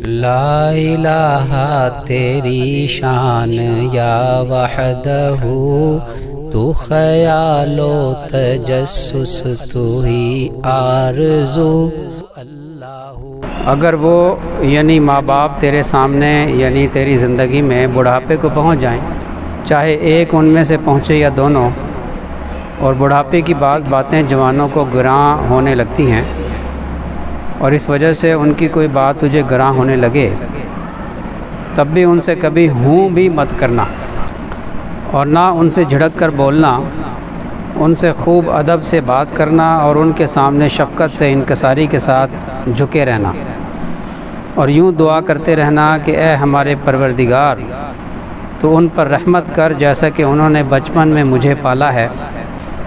لا الہ تیری شان یا وحدہ، تو خیال و تجسس تو ہی آرزو۔ اگر وہ یعنی ماں باپ تیرے سامنے یعنی تیری زندگی میں بڑھاپے کو پہنچ جائیں، چاہے ایک ان میں سے پہنچے یا دونوں، اور بڑھاپے کی بعض باتیں جوانوں کو گراں ہونے لگتی ہیں، اور اس وجہ سے ان کی کوئی بات تجھے گراں ہونے لگے، تب بھی ان سے کبھی ہوں بھی مت کرنا، اور نہ ان سے جھڑک کر بولنا، ان سے خوب ادب سے بات کرنا، اور ان کے سامنے شفقت سے انکساری کے ساتھ جھکے رہنا، اور یوں دعا کرتے رہنا کہ اے ہمارے پروردگار، تو ان پر رحمت کر جیسا کہ انہوں نے بچپن میں مجھے پالا ہے۔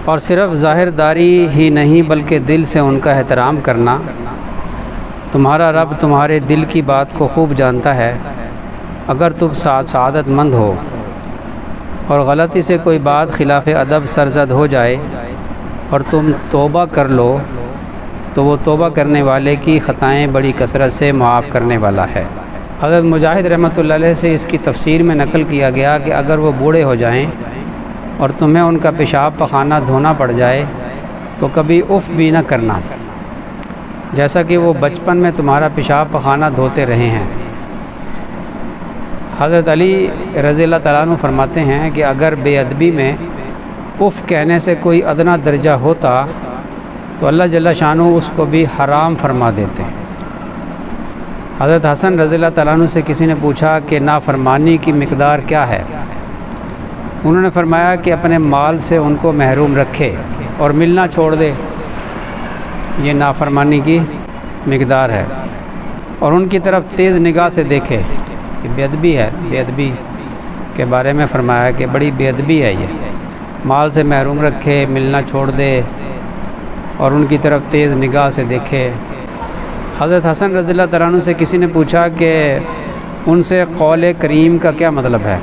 اور صرف ظاہر داری ہی نہیں بلکہ دل سے ان کا احترام کرنا۔ تمہارا رب تمہارے دل کی بات کو خوب جانتا ہے۔ اگر تم سعادت مند ہو اور غلطی سے کوئی بات خلاف ادب سرزد ہو جائے اور تم توبہ کر لو تو وہ توبہ کرنے والے کی خطائیں بڑی کثرت سے معاف کرنے والا ہے۔ حضرت مجاہد رحمۃ اللہ علیہ سے اس کی تفسیر میں نقل کیا گیا کہ اگر وہ بوڑھے ہو جائیں اور تمہیں ان کا پیشاب پخانہ دھونا پڑ جائے تو کبھی اف بھی نہ کرنا، جیسا کہ وہ بچپن میں تمہارا پیشاب پخانہ دھوتے رہے ہیں۔ حضرت علی رضی اللہ تعالیٰ عنہ فرماتے ہیں کہ اگر بے ادبی میں اف کہنے سے کوئی ادنا درجہ ہوتا تو اللہ جل شانہ اس کو بھی حرام فرما دیتے۔ حضرت حسن رضی اللہ تعالیٰ عنہ سے کسی نے پوچھا کہ نافرمانی کی مقدار کیا ہے؟ انہوں نے فرمایا کہ اپنے مال سے ان کو محروم رکھے اور ملنا چھوڑ دے، یہ نافرمانی کی مقدار ہے، اور ان کی طرف تیز نگاہ سے دیکھے، یہ بے ادبی ہے۔ بے ادبی کے بارے میں فرمایا کہ بڑی بے ادبی ہے، یہ مال سے محروم رکھے، ملنا چھوڑ دے اور ان کی طرف تیز نگاہ سے دیکھے۔ حضرت حسن رضی اللہ تعالیٰ عنہ سے کسی نے پوچھا کہ ان سے قول کریم کا کیا مطلب ہے؟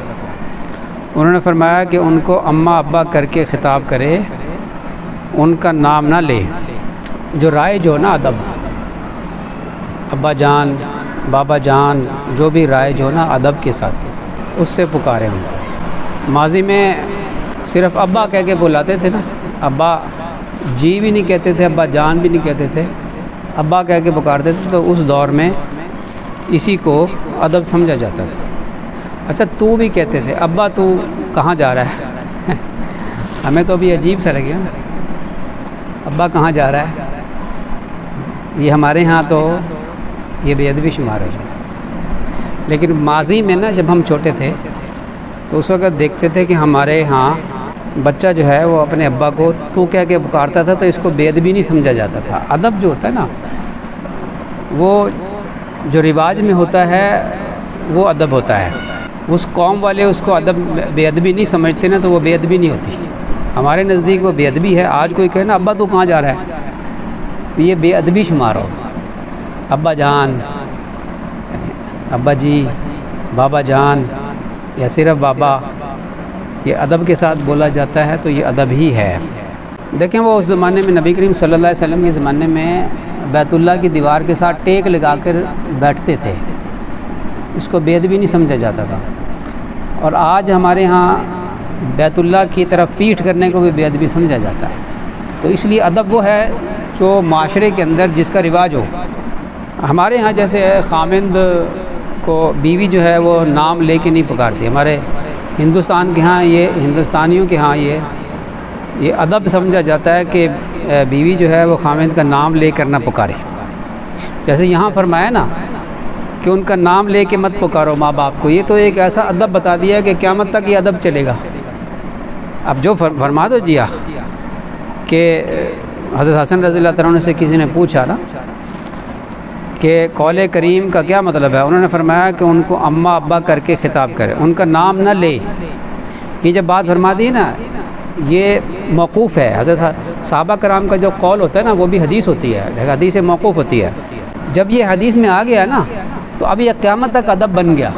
انہوں نے فرمایا کہ ان کو اماں ابا کر کے خطاب کرے، ان کا نام نہ لے۔ جو رائج ہو نا ادب، ابا جان بابا جان، جو بھی رائج ہو نا ادب کے ساتھ، اس سے پکارے ان کو۔ ماضی میں صرف ابا کہہ کے بلاتے تھے نا، ابا جی بھی نہیں کہتے تھے، ابا جان بھی نہیں کہتے تھے، ابا کہہ کے پکارتے تھے، تو اس دور میں اسی کو ادب سمجھا جاتا تھا۔ اچھا تو بھی کہتے تھے، ابا تو کہاں جا رہا ہے؟ ہمیں تو ابھی عجیب سا لگے نا، ابا کہاں جا رہا ہے؟ یہ ہمارے ہاں تو یہ بے ادبی شمار ہے۔ لیکن ماضی میں نا جب ہم چھوٹے تھے تو اس وقت دیکھتے تھے کہ ہمارے ہاں بچہ جو ہے وہ اپنے ابا کو تو کہہ کے پکارتا تھا، تو اس کو بے ادبی نہیں سمجھا جاتا تھا۔ ادب جو ہوتا ہے نا، وہ جو رواج میں ہوتا ہے وہ ادب ہوتا ہے۔ اس قوم والے اس کو ادب بے ادبی نہیں سمجھتے نا، تو وہ بے ادبی نہیں ہوتی۔ ہمارے نزدیک وہ بے ادبی ہے۔ آج کوئی کہے نا ابا تو کہاں جا رہا ہے، تو یہ بے ادبی شمار ہو۔ ابا جان، ابا جی، بابا جان یا صرف بابا، یہ ادب کے ساتھ بولا جاتا ہے، تو یہ ادب ہی ہے۔ دیکھیں وہ اس زمانے میں نبی کریم صلی اللہ علیہ وسلم کے زمانے میں بیت اللہ کی دیوار کے ساتھ ٹیک لگا کر بیٹھتے تھے، اس کو بے ادبی نہیں سمجھا جاتا تھا۔ اور آج ہمارے ہاں بیت اللہ کی طرف پیٹھ کرنے کو بھی بے ادبی سمجھا جاتا ہے۔ تو اس لیے ادب وہ ہے جو معاشرے کے اندر جس کا رواج ہو۔ ہمارے ہاں جیسے خامند کو بیوی جو ہے وہ نام لے کے نہیں پکارتی، ہمارے ہندوستان کے ہاں یہ ہندوستانیوں کے ہاں یہ ادب سمجھا جاتا ہے کہ بیوی جو ہے وہ خامند کا نام لے کر نہ پکارے۔ جیسے یہاں فرمایا نا کہ ان کا نام لے کے مت پکارو ماں باپ کو، یہ تو ایک ایسا ادب بتا دیا ہے کہ قیامت تک یہ ادب چلے گا۔ اب جو فرما دو جیا کہ حضرت حسن رضی اللہ تعالیٰ عنہ سے کسی نے پوچھا نا کہ قول کریم کا کیا مطلب ہے، انہوں نے فرمایا کہ ان کو اماں ابا کر کے خطاب کرے، ان کا نام نہ لے۔ یہ جب بات فرما دی نا، یہ موقوف ہے۔ حضرت صحابہ کرام کا جو قول ہوتا ہے نا، وہ بھی حدیث ہوتی ہے، حدیث موقوف ہوتی ہے۔ جب یہ حدیث میں آ گیا نا، تو اب یہ قیامت تک ادب بن گیا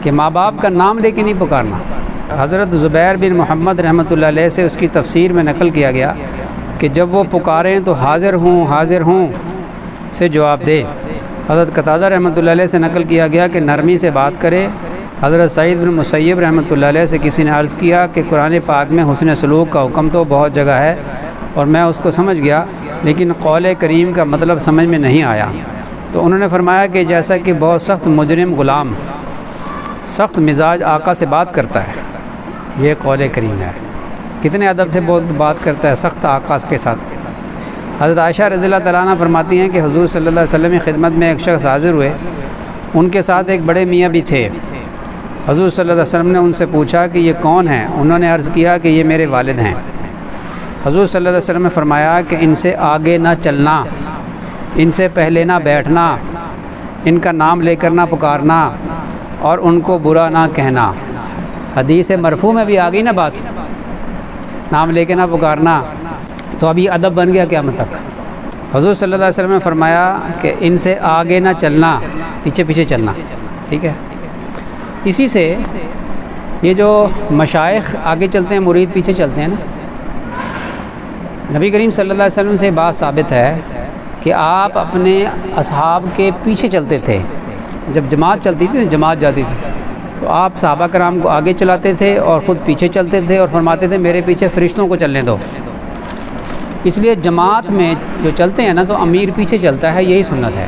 کہ ماں باپ کا نام لے کے نہیں پکارنا۔ حضرت زبیر بن محمد رحمۃ اللہ علیہ سے اس کی تفسیر میں نقل کیا گیا کہ جب وہ پکاریں تو حاضر ہوں حاضر ہوں سے جواب دے، حضرت قتادہ رحمۃ اللہ علیہ سے نقل کیا گیا کہ نرمی سے بات کرے۔ حضرت سعید بن مسیب رحمۃ اللہ علیہ سے کسی نے عرض کیا کہ قرآن پاک میں حسن سلوک کا حکم تو بہت جگہ ہے اور میں اس کو سمجھ گیا، لیکن قول کریم کا مطلب سمجھ میں نہیں آیا۔ تو انہوں نے فرمایا کہ جیسا کہ بہت سخت مجرم غلام سخت مزاج آقا سے بات کرتا ہے، یہ قول کریم ہے۔ کتنے ادب سے بات کرتا ہے سخت آقا کے ساتھ۔ حضرت عائشہ رضی اللہ تعالیٰ عنہ فرماتی ہیں کہ حضور صلی اللہ علیہ وسلم کی خدمت میں ایک شخص حاضر ہوئے، ان کے ساتھ ایک بڑے میاں بھی تھے۔ حضور صلی اللہ علیہ وسلم نے ان سے پوچھا کہ یہ کون ہیں؟ انہوں نے عرض کیا کہ یہ میرے والد ہیں۔ حضور صلی اللہ علیہ وسلم نے فرمایا کہ ان سے آگے نہ چلنا، ان سے پہلے نہ بیٹھنا، ان کا نام لے کر نہ پکارنا اور ان کو برا نہ کہنا۔ حدیث مرفوع میں بھی آ گئی نا بات، نام لے کے نہ پکارنا، تو ابھی ادب بن گیا قیامت تک۔ حضور صلی اللہ علیہ وسلم نے فرمایا کہ ان سے آگے نہ چلنا، پیچھے پیچھے چلنا، ٹھیک ہے۔ اسی سے یہ جو مشائخ آگے چلتے ہیں، مرید پیچھے چلتے ہیں نا، نبی کریم صلی اللہ علیہ وسلم سے بات ثابت ہے کہ آپ اپنے اصحاب کے پیچھے چلتے تھے۔ جب جماعت چلتی تھی، جماعت جاتی تھی، تو آپ صحابہ کرام کو آگے چلاتے تھے اور خود پیچھے چلتے تھے اور فرماتے تھے میرے پیچھے فرشتوں کو چلنے دو۔ اس لیے جماعت میں جو چلتے ہیں نا تو امیر پیچھے چلتا ہے، یہی سنت ہے۔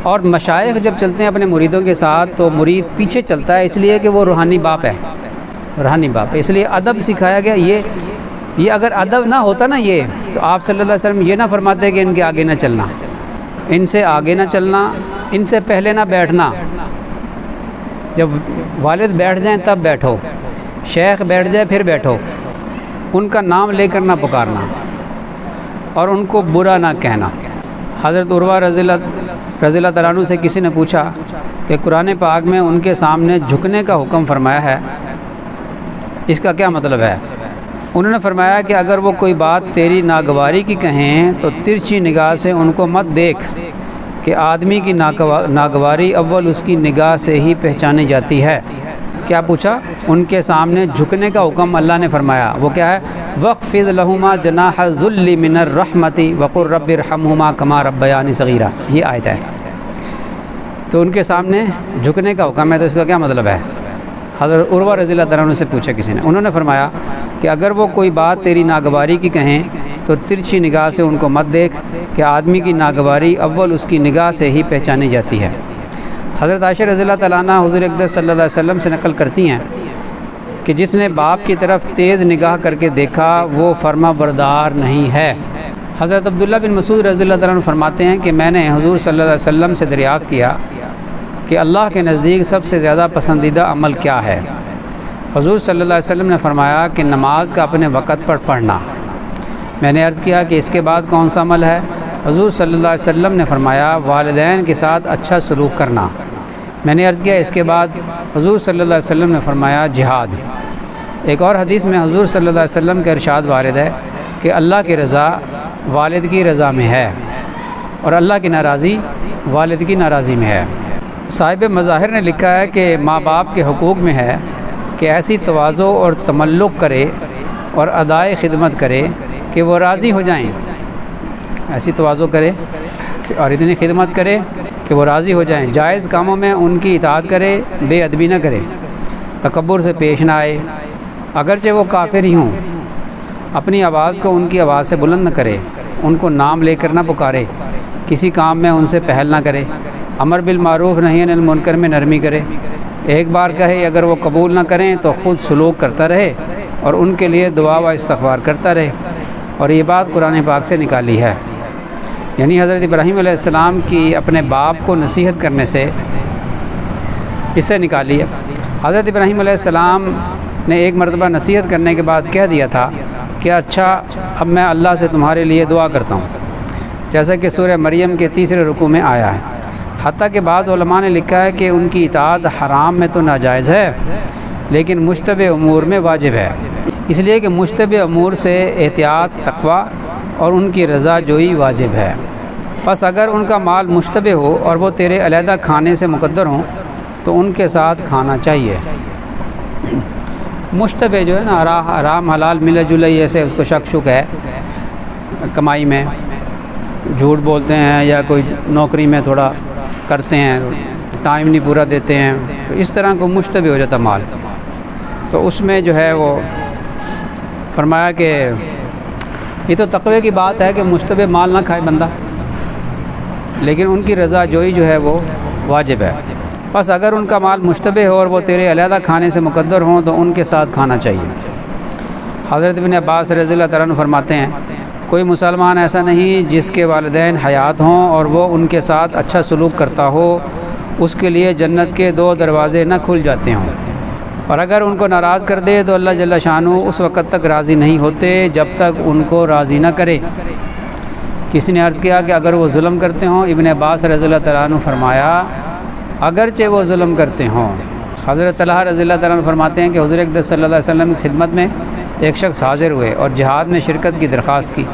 اور مشائخ جب چلتے ہیں اپنے مریدوں کے ساتھ تو مرید پیچھے چلتا ہے، اس لیے کہ وہ روحانی باپ ہے، روحانی باپ ہے۔ اس لیے ادب سکھایا گیا۔ یہ اگر ادب نہ ہوتا نا یہ، تو آپ صلی اللہ علیہ وسلم یہ نہ فرماتے کہ ان کے آگے نہ چلنا، ان سے آگے نہ چلنا، ان سے پہلے نہ بیٹھنا۔ جب والد بیٹھ جائیں تب بیٹھو، شیخ بیٹھ جائے پھر بیٹھو، ان کا نام لے کر نہ پکارنا اور ان کو برا نہ کہنا۔ حضرت عروہ رضی اللہ تعالیٰ عنہ سے کسی نے پوچھا کہ قرآن پاک میں ان کے سامنے جھکنے کا حکم فرمایا ہے، اس کا کیا مطلب ہے؟ انہوں نے فرمایا کہ اگر وہ کوئی بات تیری ناگواری کی کہیں تو ترچھی نگاہ سے ان کو مت دیکھ، کہ آدمی کی ناگواری اول اس کی نگاہ سے ہی پہچانی جاتی ہے۔ کیا پوچھا؟ ان کے سامنے جھکنے کا حکم اللہ نے فرمایا، وہ کیا ہے؟ وَخْفِضْ لَهُمَا جَنَاحَ الذُّلِّ مِنَ الرَّحْمَةِ وَقُلْ رَبِّ ارْحَمْهُمَا كَمَا رَبَّيَانِي صَغِيرًا، یہ آیت ہے۔ تو ان کے سامنے جھکنے کا حکم ہے، تو اس کا کیا مطلب ہے؟ حضرت عروہ رضی اللہ تعالیٰ عنہ سے پوچھا کسی نے، انہوں نے فرمایا کہ اگر وہ کوئی بات تیری ناگواری کی کہیں تو ترچھی نگاہ سے ان کو مت دیکھ، کہ آدمی کی ناگواری اول اس کی نگاہ سے ہی پہچانی جاتی ہے۔ حضرت عائشہ رضی اللہ تعالیٰ عنہ حضور اقدس صلی اللہ علیہ وسلم سے نقل کرتی ہیں کہ جس نے باپ کی طرف تیز نگاہ کر کے دیکھا وہ فرما بردار نہیں ہے۔ حضرت عبداللہ بن مسعود رضی اللہ تعالیٰ عنہ فرماتے ہیں کہ میں نے حضور صلی اللہ علیہ وسلم سے دریافت کیا کہ اللہ کے نزدیک سب سے زیادہ پسندیدہ عمل کیا ہے؟ حضور صلی اللہ علیہ وسلم نے فرمایا کہ نماز کا اپنے وقت پر پڑھنا۔ میں نے عرض کیا کہ اس کے بعد کون سا عمل ہے؟ حضور صلی اللہ علیہ وسلم نے فرمایا والدین کے ساتھ اچھا سلوک کرنا۔ میں نے عرض کیا اس کے بعد؟ حضور صلی اللہ علیہ وسلم نے فرمایا جہاد۔ ایک اور حدیث میں حضور صلی اللہ علیہ وسلم کا ارشاد وارد ہے کہ اللہ کی رضا والد کی رضا میں ہے اور اللہ کی ناراضی والد کی ناراضی میں ہے۔ صاحب مظاہر نے لکھا ہے کہ ماں باپ کے حقوق میں ہے کہ ایسی تواضع اور تملق کرے اور ادائے خدمت کرے کہ وہ راضی ہو جائیں، ایسی تواضع کرے اور اتنی خدمت کرے کہ وہ راضی ہو جائیں، جائز کاموں میں ان کی اطاعت کرے، بے ادبی نہ کرے، تکبر سے پیش نہ آئے، اگرچہ وہ کافر ہی ہوں، اپنی آواز کو ان کی آواز سے بلند نہ کرے، ان کو نام لے کر نہ پکارے، کسی کام میں ان سے پہل نہ کرے، امر بالمعروف نہی عن المنکر میں نرمی کرے، ایک بار کہے اگر وہ قبول نہ کریں تو خود سلوک کرتا رہے اور ان کے لیے دعا و استغفار کرتا رہے۔ اور یہ بات قرآن پاک سے نکالی ہے، یعنی حضرت ابراہیم علیہ السلام کی اپنے باپ کو نصیحت کرنے سے اس سے نکالی ہے۔ حضرت ابراہیم علیہ السلام نے ایک مرتبہ نصیحت کرنے کے بعد کہہ دیا تھا کہ اچھا اب میں اللہ سے تمہارے لیے دعا کرتا ہوں، جیسا کہ سورہ مریم کے 3 رکوع میں آیا ہے۔ حتیٰ کہ بعض علماء نے لکھا ہے کہ ان کی اطاعت حرام میں تو ناجائز ہے لیکن مشتبہ امور میں واجب ہے، اس لیے کہ مشتبہ امور سے احتیاط، تقوی اور ان کی رضا جوئی واجب ہے۔ پس اگر ان کا مال مشتبہ ہو اور وہ تیرے علیحدہ کھانے سے مقدر ہوں تو ان کے ساتھ کھانا چاہیے۔ مشتبہ جو ہے نا، حرام حلال ملا جلا، ایسے اس کو شک ہے کمائی میں، جھوٹ بولتے ہیں یا کوئی نوکری میں تھوڑا کرتے ہیں، ٹائم نہیں پورا دیتے ہیں، تو اس طرح کو مشتبہ ہو جاتا مال۔ تو اس میں جو ہے وہ فرمایا کہ یہ تو تقوی کی بات ہے کہ مشتبہ مال نہ کھائے بندہ، لیکن ان کی رضا جوئی جو ہے وہ واجب ہے۔ بس اگر ان کا مال مشتبہ ہو اور وہ تیرے علیحدہ کھانے سے مقدر ہوں تو ان کے ساتھ کھانا چاہیے۔ حضرت ابن عباس رضی اللہ تعالیٰ عنہ فرماتے ہیں کوئی مسلمان ایسا نہیں جس کے والدین حیات ہوں اور وہ ان کے ساتھ اچھا سلوک کرتا ہو، اس کے لیے جنت کے 2 دروازے نہ کھل جاتے ہوں، اور اگر ان کو ناراض کر دے تو اللہ جل شانہ اس وقت تک راضی نہیں ہوتے جب تک ان کو راضی نہ کرے۔ کسی نے عرض کیا کہ اگر وہ ظلم کرتے ہوں؟ ابن عباس رضی اللہ تعالیٰ عنہ فرمایا اگرچہ وہ ظلم کرتے ہوں۔ حضرت طلحہ رضی اللہ تعالیٰ عنہ فرماتے ہیں کہ حضور اقدس صلی اللہ علیہ وسلم کی خدمت میں ایک شخص حاضر ہوئے اور جہاد میں شرکت کی درخواست کی۔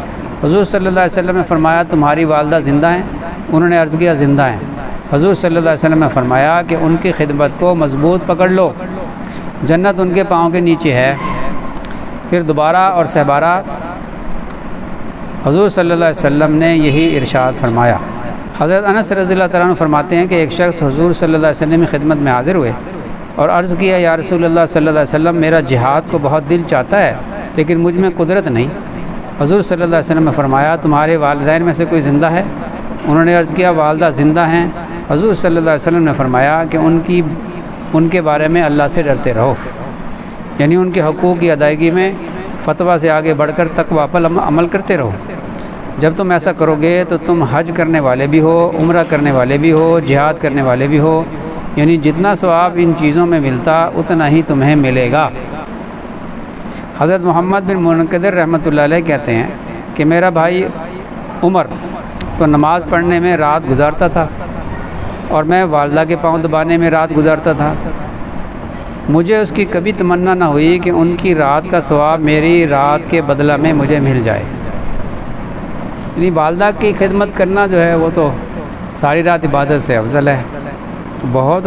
حضور صلی اللہ علیہ وسلم نے فرمایا تمہاری والدہ زندہ ہیں؟ انہوں نے عرض کیا زندہ ہیں۔ حضور صلی اللہ علیہ وسلم نے فرمایا کہ ان کی خدمت کو مضبوط پکڑ لو، جنت ان کے پاؤں کے نیچے ہے۔ پھر دوبارہ اور سہبارہ حضور صلی اللہ علیہ وسلم نے یہی ارشاد فرمایا۔ حضرت انس رضی اللہ تعالیٰ عنہ فرماتے ہیں کہ ایک شخص حضور صلی اللہ علیہ وسلم کی خدمت میں حاضر ہوئے اور عرض کیا یا رسول اللہ صلی اللہ علیہ وسلم میرا جہاد کو بہت دل چاہتا ہے لیکن مجھ میں قدرت نہیں۔ حضور صلی اللہ علیہ وسلم نے فرمایا تمہارے والدین میں سے کوئی زندہ ہے؟ انہوں نے عرض کیا والدہ زندہ ہیں۔ حضور صلی اللہ علیہ وسلم نے فرمایا کہ ان کے بارے میں اللہ سے ڈرتے رہو، یعنی ان کے حقوق کی ادائیگی میں فتویٰ سے آگے بڑھ کر تقویٰ پر عمل کرتے رہو۔ جب تم ایسا کرو گے تو تم حج کرنے والے بھی ہو، عمرہ کرنے والے بھی ہو، جہاد کرنے والے بھی ہو، یعنی جتنا ثواب ان چیزوں میں ملتا اتنا ہی تمہیں ملے گا۔ حضرت محمد بن منقدر رحمۃ اللہ علیہ کہتے ہیں کہ میرا بھائی عمر تو نماز پڑھنے میں رات گزارتا تھا اور میں والدہ کے پاؤں دبانے میں رات گزارتا تھا۔ مجھے اس کی کبھی تمنا نہ ہوئی کہ ان کی رات کا ثواب میری رات کے بدلہ میں مجھے مل جائے۔ یعنی والدہ کی خدمت کرنا جو ہے وہ تو ساری رات عبادت سے افضل ہے۔ بہت